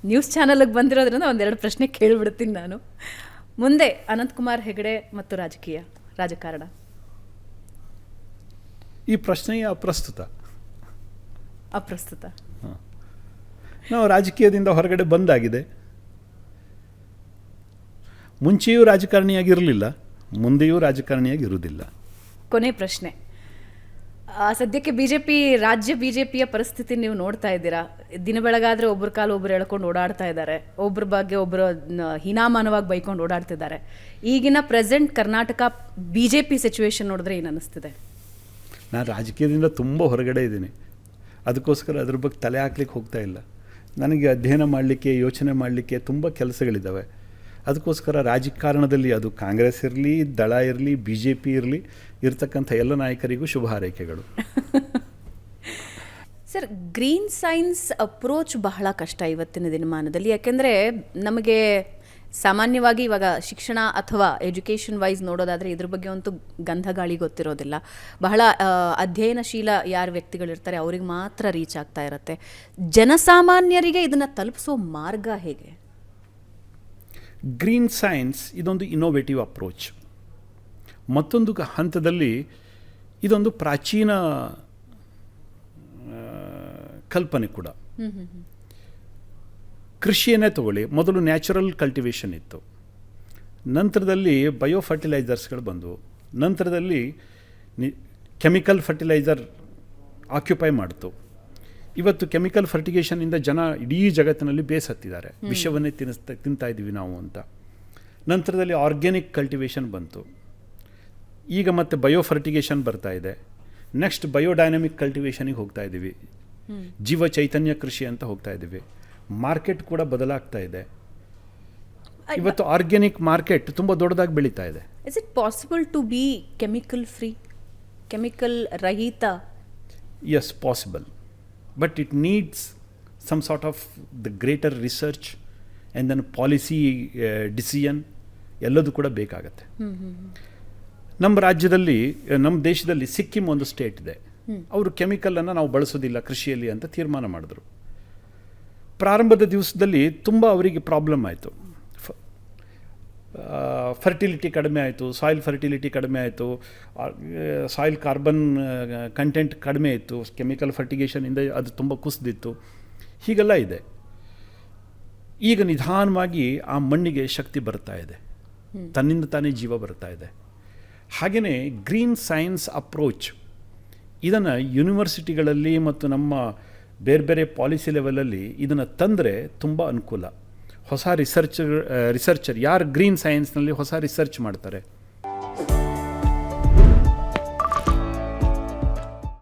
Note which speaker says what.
Speaker 1: News ಚಾನಲ್ಗೆ ಬಂದಿರೋದ್ರಿಂದ ಒಂದೆರಡು ಪ್ರಶ್ನೆ ಕೇಳಿಬಿಡ್ತೀನಿ ನಾನು. ಮುಂದೆ ಅನಂತಕುಮಾರ್ ಹೆಗಡೆ ಮತ್ತು ರಾಜಕಾರಣ.
Speaker 2: ಈ ಪ್ರಶ್ನೆಯೇ ಅಪ್ರಸ್ತುತ. ನಾವು ರಾಜಕೀಯದಿಂದ ಹೊರಗಡೆ ಬಂದಾಗಿದೆ. ಮುಂಚೆಯೂ ರಾಜಕಾರಣಿಯಾಗಿರಲಿಲ್ಲ, ಮುಂದೆಯೂ ರಾಜಕಾರಣಿಯಾಗಿರುವುದಿಲ್ಲ.
Speaker 1: ಕೊನೆ ಪ್ರಶ್ನೆ, ಸದ್ಯಕ್ಕೆ ರಾಜ್ಯ ಬಿಜೆಪಿಯ ಪರಿಸ್ಥಿತಿ ನೀವು ನೋಡ್ತಾ ಇದ್ದೀರಾ. ದಿನ ಬೆಳಗಾದ್ರೆ ಒಬ್ಬರ ಕಾಲು ಒಬ್ಬರು ಎಳ್ಕೊಂಡು ಓಡಾಡ್ತಾ ಇದ್ದಾರೆ, ಒಬ್ಬರ ಬಗ್ಗೆ ಒಬ್ಬರು ಹೀನಾಮಾನವಾಗಿ ಬೈಕೊಂಡು ಓಡಾಡ್ತಿದ್ದಾರೆ. ಈಗಿನ ಪ್ರೆಸೆಂಟ್ ಕರ್ನಾಟಕ ಬಿಜೆಪಿ ಸಿಚುವೇಶನ್ ನೋಡಿದ್ರೆ ಏನು ಅನ್ನಿಸ್ತಿದೆ?
Speaker 2: ನಾನು ರಾಜಕೀಯದಿಂದ ತುಂಬ ಹೊರಗಡೆ ಇದ್ದೀನಿ, ಅದಕ್ಕೋಸ್ಕರ ಅದ್ರ ಬಗ್ಗೆ ತಲೆ ಹಾಕ್ಲಿಕ್ಕೆ ಹೋಗ್ತಾ ಇಲ್ಲ. ನನಗೆ ಅಧ್ಯಯನ ಮಾಡಲಿಕ್ಕೆ, ಯೋಚನೆ ಮಾಡಲಿಕ್ಕೆ ತುಂಬ ಕೆಲಸಗಳಿದ್ದಾವೆ. ಅದಕ್ಕೋಸ್ಕರ ರಾಜಕಾರಣದಲ್ಲಿ ಅದು ಕಾಂಗ್ರೆಸ್ ಇರಲಿ, ದಳ ಇರಲಿ, ಬಿ ಜೆ ಪಿ ಇರಲಿ, ಇರ್ತಕ್ಕಂಥ ಎಲ್ಲ ನಾಯಕರಿಗೂ ಶುಭ ಹಾರೈಕೆಗಳು.
Speaker 1: ಸರ್, ಗ್ರೀನ್ ಸೈನ್ಸ್ ಅಪ್ರೋಚ್ ಬಹಳ ಕಷ್ಟ ಇವತ್ತಿನ ದಿನಮಾನದಲ್ಲಿ. ಯಾಕೆಂದರೆ ನಮಗೆ ಸಾಮಾನ್ಯವಾಗಿ ಇವಾಗ ಶಿಕ್ಷಣ ಅಥವಾ ಎಜುಕೇಷನ್ ವೈಸ್ ನೋಡೋದಾದರೆ ಇದ್ರ ಬಗ್ಗೆ ಅಂತೂ ಗಂಧ ಗಾಳಿ ಗೊತ್ತಿರೋದಿಲ್ಲ. ಬಹಳ ಅಧ್ಯಯನಶೀಲ ಯಾರು ವ್ಯಕ್ತಿಗಳಿರ್ತಾರೆ ಅವ್ರಿಗೆ ಮಾತ್ರ ರೀಚ್ ಆಗ್ತಾ ಇರುತ್ತೆ. ಜನಸಾಮಾನ್ಯರಿಗೆ ಇದನ್ನು ತಲುಪಿಸೋ ಮಾರ್ಗ ಹೇಗೆ?
Speaker 2: ಗ್ರೀನ್ ಸೈನ್ಸ್ ಇದೊಂದು ಇನ್ನೋವೇಟಿವ್ ಅಪ್ರೋಚ್. ಮತ್ತೊಂದು ಹಂತದಲ್ಲಿ ಇದೊಂದು ಪ್ರಾಚೀನ ಕಲ್ಪನೆ ಕೂಡ. ಕೃಷಿಯನ್ನೇ ತಗೊಳ್ಳಿ, ಮೊದಲು ನ್ಯಾಚುರಲ್ ಕಲ್ಟಿವೇಷನ್ ಇತ್ತು, ನಂತರದಲ್ಲಿ ಬಯೋ ಫರ್ಟಿಲೈಸರ್ಸ್ಗಳು ಬಂದವು, ನಂತರದಲ್ಲಿ ಕೆಮಿಕಲ್ ಫರ್ಟಿಲೈಸರ್ ಆಕ್ಯುಪೈ ಮಾಡ್ತು. ಇವತ್ತು ಕೆಮಿಕಲ್ ಫರ್ಟಿಗೇಷನಿಂದ ಜನ ಇಡೀ ಜಗತ್ತಿನಲ್ಲಿ ಬೇಸತ್ತಿದ್ದಾರೆ, ವಿಷವನ್ನೇ ತಿಂತಾ ಇದ್ದೀವಿ ನಾವು ಅಂತ. ನಂತರದಲ್ಲಿ ಆರ್ಗ್ಯಾನಿಕ್ ಕಲ್ಟಿವೇಷನ್ ಬಂತು, ಈಗ ಮತ್ತೆ ಬಯೋ ಫರ್ಟಿಗೇಷನ್ ಬರ್ತಾ ಇದೆ. ನೆಕ್ಸ್ಟ್ ಬಯೋಡೈನಮಿಕ್ ಕಲ್ಟಿವೇಷನಿಗೆ ಹೋಗ್ತಾ ಇದ್ದೀವಿ, ಜೀವ ಚೈತನ್ಯ ಕೃಷಿ ಅಂತ ಹೋಗ್ತಾ ಇದ್ದೀವಿ. ಮಾರ್ಕೆಟ್ ಕೂಡ ಬದಲಾಗ್ತಾ ಇದೆ. ಇವತ್ತು ಆರ್ಗ್ಯಾನಿಕ್ ಮಾರ್ಕೆಟ್ ತುಂಬ ದೊಡ್ಡದಾಗಿ ಬೆಳೀತಾ ಇದೆ.
Speaker 1: Is it possible to be chemical free, chemical ರಹಿತ?
Speaker 2: Yes, possible, but it needs some sort of the greater research and then policy decision ಎಲ್ಲದೂ ಕೂಡ ಬೇಕಾಗತ್ತೆ. ನಮ್ಮ ರಾಜ್ಯದಲ್ಲಿ, ನಮ್ಮ ದೇಶದಲ್ಲಿ ಸಿಕ್ಕಿಂ ಒಂದು ಸ್ಟೇಟ್ ಇದೆ, ಅವರು ಕೆಮಿಕಲನ್ನು ನಾವು ಬಳಸೋದಿಲ್ಲ ಕೃಷಿಯಲ್ಲಿ ಅಂತ ತೀರ್ಮಾನ ಮಾಡಿದ್ರು. ಪ್ರಾರಂಭದ ದಿವಸದಲ್ಲಿ ತುಂಬ ಅವರಿಗೆ ಪ್ರಾಬ್ಲಮ್ ಆಯಿತು. ಫರ್ಟಿಲಿಟಿ ಕಡಿಮೆ ಆಯಿತು, ಸಾಯಿಲ್ ಫರ್ಟಿಲಿಟಿ ಕಡಿಮೆ ಆಯಿತು, ಸಾಯಿಲ್ ಕಾರ್ಬನ್ ಕಂಟೆಂಟ್ ಕಡಿಮೆ ಇತ್ತು, ಕೆಮಿಕಲ್ ಫರ್ಟಿಗೇಷನಿಂದ ಅದು ತುಂಬ ಕುಸಿದಿತ್ತು. ಹೀಗೆಲ್ಲ ಇದೆ. ಈಗ ನಿಧಾನವಾಗಿ ಆ ಮಣ್ಣಿಗೆ ಶಕ್ತಿ ಬರ್ತಾ ಇದೆ, ತನ್ನಿಂದ ತಾನೇ ಜೀವ ಬರ್ತಾ ಇದೆ. ಹಾಗೆಯೇ ಗ್ರೀನ್ ಸೈನ್ಸ್ ಅಪ್ರೋಚ್ ಇದನ್ನು ಯೂನಿವರ್ಸಿಟಿಗಳಲ್ಲಿ ಮತ್ತು ನಮ್ಮ ಬೇರೆ ಬೇರೆ ಪಾಲಿಸಿ ಲೆವೆಲಲ್ಲಿ ಇದನ್ನು ತಂದರೆ ತುಂಬ ಅನುಕೂಲ. ಹೊಸ ರಿಸರ್ಚರ್ ಯಾರು ಗ್ರೀನ್ ಸೈನ್ಸ್ನಲ್ಲಿ ಹೊಸ ರಿಸರ್ಚ್ ಮಾಡ್ತಾರೆ,